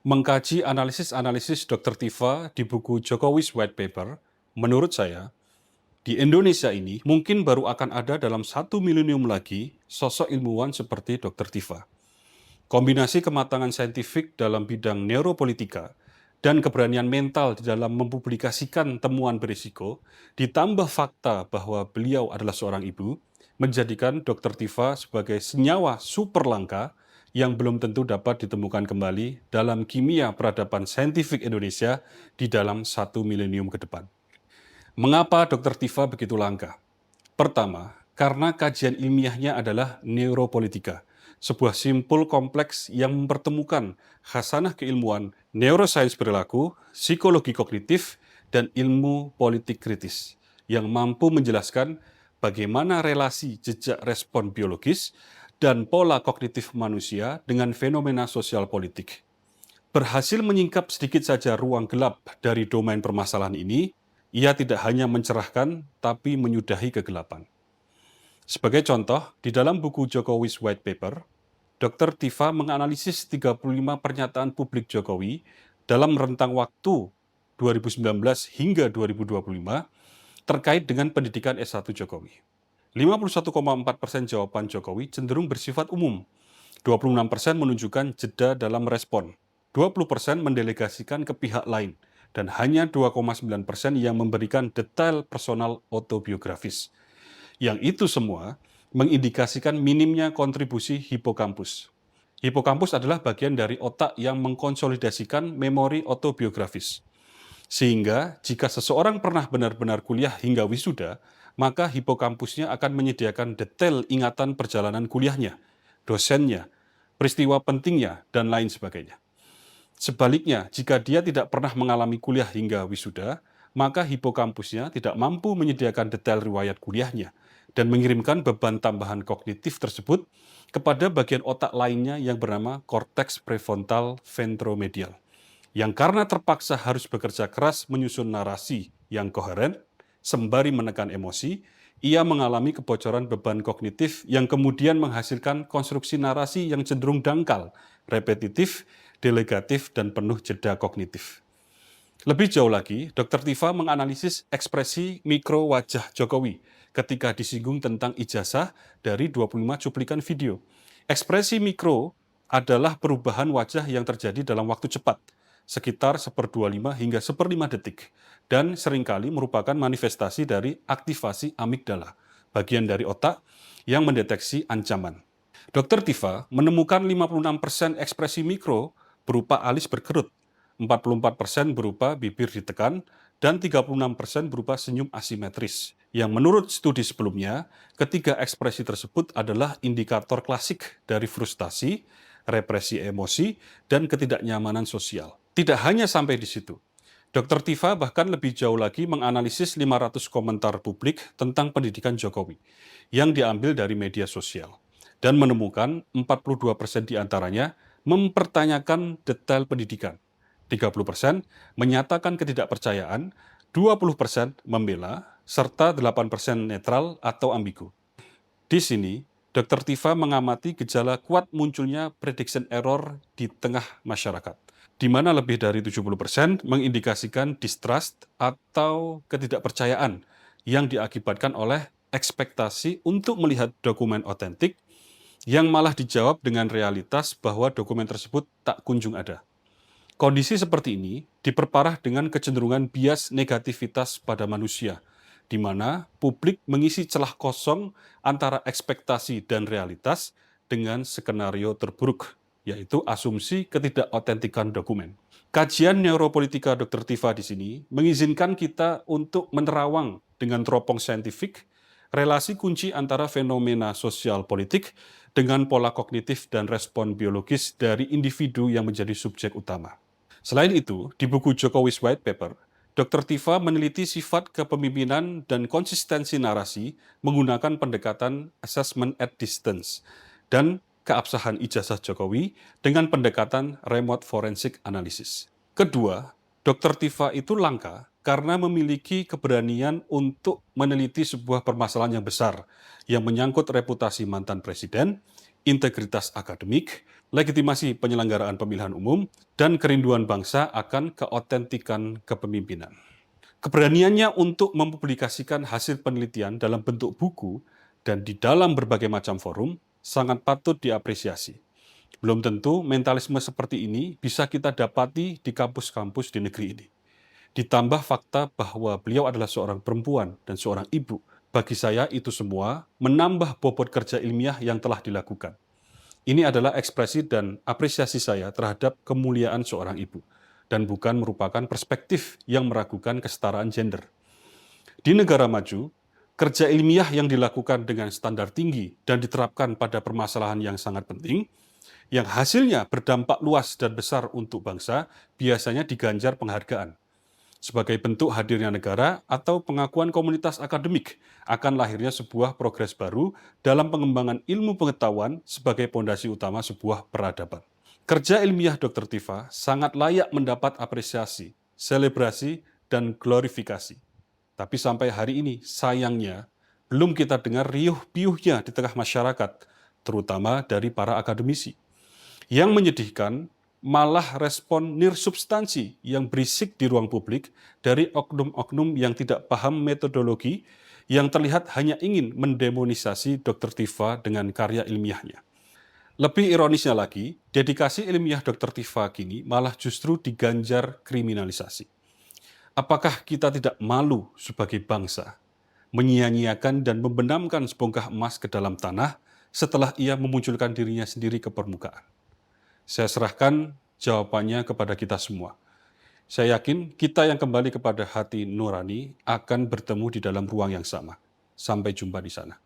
Mengkaji analisis-analisis Dr. Tifa di buku Jokowi's White Paper, menurut saya, di Indonesia ini mungkin baru akan ada dalam 1 milenium lagi sosok ilmuwan seperti Dr. Tifa. Kombinasi kematangan saintifik dalam bidang neuropolitika dan keberanian mental di dalam mempublikasikan temuan berisiko, ditambah fakta bahwa beliau adalah seorang ibu, menjadikan Dr. Tifa sebagai senyawa super langka yang belum tentu dapat ditemukan kembali dalam kimia peradaban saintifik Indonesia di dalam 1 milenium ke depan. Mengapa Dr. Tifa begitu langka? Pertama, karena kajian ilmiahnya adalah neuropolitika, sebuah simpul kompleks yang mempertemukan khasanah keilmuan neuroscience perilaku, psikologi kognitif, dan ilmu politik kritis yang mampu menjelaskan bagaimana relasi jejak respon biologis dan pola kognitif manusia dengan fenomena sosial politik. Berhasil menyingkap sedikit saja ruang gelap dari domain permasalahan ini, ia tidak hanya mencerahkan, tapi menyudahi kegelapan. Sebagai contoh, di dalam buku Jokowi's White Paper, Dr. Tifa menganalisis 35 pernyataan publik Jokowi dalam rentang waktu 2019 hingga 2025 terkait dengan pendidikan S1 Jokowi. 51,4% jawaban Jokowi cenderung bersifat umum, 26% menunjukkan jeda dalam respon, 20% mendelegasikan ke pihak lain, dan hanya 2,9% yang memberikan detail personal autobiografis. Yang itu semua mengindikasikan minimnya kontribusi hipokampus. Hipokampus adalah bagian dari otak yang mengkonsolidasikan memori autobiografis. Sehingga jika seseorang pernah benar-benar kuliah hingga wisuda, maka hipokampusnya akan menyediakan detail ingatan perjalanan kuliahnya, dosennya, peristiwa pentingnya, dan lain sebagainya. Sebaliknya, jika dia tidak pernah mengalami kuliah hingga wisuda, maka hipokampusnya tidak mampu menyediakan detail riwayat kuliahnya dan mengirimkan beban tambahan kognitif tersebut kepada bagian otak lainnya yang bernama korteks prefrontal ventromedial, yang karena terpaksa harus bekerja keras menyusun narasi yang koheren, sembari menekan emosi, ia mengalami kebocoran beban kognitif yang kemudian menghasilkan konstruksi narasi yang cenderung dangkal, repetitif, delegatif, dan penuh jeda kognitif. Lebih jauh lagi, Dr. Tifa menganalisis ekspresi mikro wajah Jokowi ketika disinggung tentang ijazah dari 25 cuplikan video. Ekspresi mikro adalah perubahan wajah yang terjadi dalam waktu cepat, sekitar 1/25 hingga 1/5 detik, dan seringkali merupakan manifestasi dari aktivasi amigdala, bagian dari otak yang mendeteksi ancaman. Dr. Tifa menemukan 56% ekspresi mikro berupa alis berkerut, 44% berupa bibir ditekan, dan 36% berupa senyum asimetris, yang menurut studi sebelumnya, ketiga ekspresi tersebut adalah indikator klasik dari frustasi, represi emosi, dan ketidaknyamanan sosial. Tidak hanya sampai di situ. Dr. Tifa bahkan lebih jauh lagi menganalisis 500 komentar publik tentang pendidikan Jokowi yang diambil dari media sosial dan menemukan 42% diantaranya mempertanyakan detail pendidikan, 30% menyatakan ketidakpercayaan, 20% membela, serta 8% netral atau ambigu. Di sini, Dr. Tifa mengamati gejala kuat munculnya prediction error di tengah masyarakat, di mana lebih dari 70% mengindikasikan distrust atau ketidakpercayaan yang diakibatkan oleh ekspektasi untuk melihat dokumen otentik yang malah dijawab dengan realitas bahwa dokumen tersebut tak kunjung ada. Kondisi seperti ini diperparah dengan kecenderungan bias negativitas pada manusia, di mana publik mengisi celah kosong antara ekspektasi dan realitas dengan skenario terburuk, yaitu asumsi ketidakotentikan dokumen. Kajian neuropolitika Dr. Tifa di sini mengizinkan kita untuk menerawang dengan teropong saintifik relasi kunci antara fenomena sosial politik dengan pola kognitif dan respon biologis dari individu yang menjadi subjek utama. Selain itu, di buku Jokowi's White Paper, Dr. Tifa meneliti sifat kepemimpinan dan konsistensi narasi menggunakan pendekatan assessment at distance dan keabsahan ijazah Jokowi dengan pendekatan remote forensic analysis. Kedua, Dr. Tifa itu langka karena memiliki keberanian untuk meneliti sebuah permasalahan yang besar yang menyangkut reputasi mantan presiden, integritas akademik, legitimasi penyelenggaraan pemilihan umum, dan kerinduan bangsa akan keotentikan kepemimpinan. Keberaniannya untuk mempublikasikan hasil penelitian dalam bentuk buku dan di dalam berbagai macam forum sangat patut diapresiasi. Belum tentu mentalisme seperti ini bisa kita dapati di kampus-kampus di negeri ini. Ditambah fakta bahwa beliau adalah seorang perempuan dan seorang ibu. Bagi saya itu semua menambah bobot kerja ilmiah yang telah dilakukan. Ini adalah ekspresi dan apresiasi saya terhadap kemuliaan seorang ibu, dan bukan merupakan perspektif yang meragukan kesetaraan gender. Di negara maju, kerja ilmiah yang dilakukan dengan standar tinggi dan diterapkan pada permasalahan yang sangat penting, yang hasilnya berdampak luas dan besar untuk bangsa, biasanya diganjar penghargaan. Sebagai bentuk hadirnya negara atau pengakuan komunitas akademik akan lahirnya sebuah progres baru dalam pengembangan ilmu pengetahuan sebagai pondasi utama sebuah peradaban. Kerja ilmiah Dr. Tifa sangat layak mendapat apresiasi, selebrasi, dan glorifikasi. Tapi sampai hari ini, sayangnya, belum kita dengar riuh-piuhnya di tengah masyarakat, terutama dari para akademisi. Yang menyedihkan, malah respon nirsubstansi yang berisik di ruang publik dari oknum-oknum yang tidak paham metodologi, yang terlihat hanya ingin mendemonisasi Dr. Tifa dengan karya ilmiahnya. Lebih ironisnya lagi, dedikasi ilmiah Dr. Tifa kini malah justru diganjar kriminalisasi. Apakah kita tidak malu sebagai bangsa menyia-nyiakan dan membenamkan sebongkah emas ke dalam tanah setelah ia memunculkan dirinya sendiri ke permukaan? Saya serahkan jawabannya kepada kita semua. Saya yakin kita yang kembali kepada hati nurani akan bertemu di dalam ruang yang sama. Sampai jumpa di sana.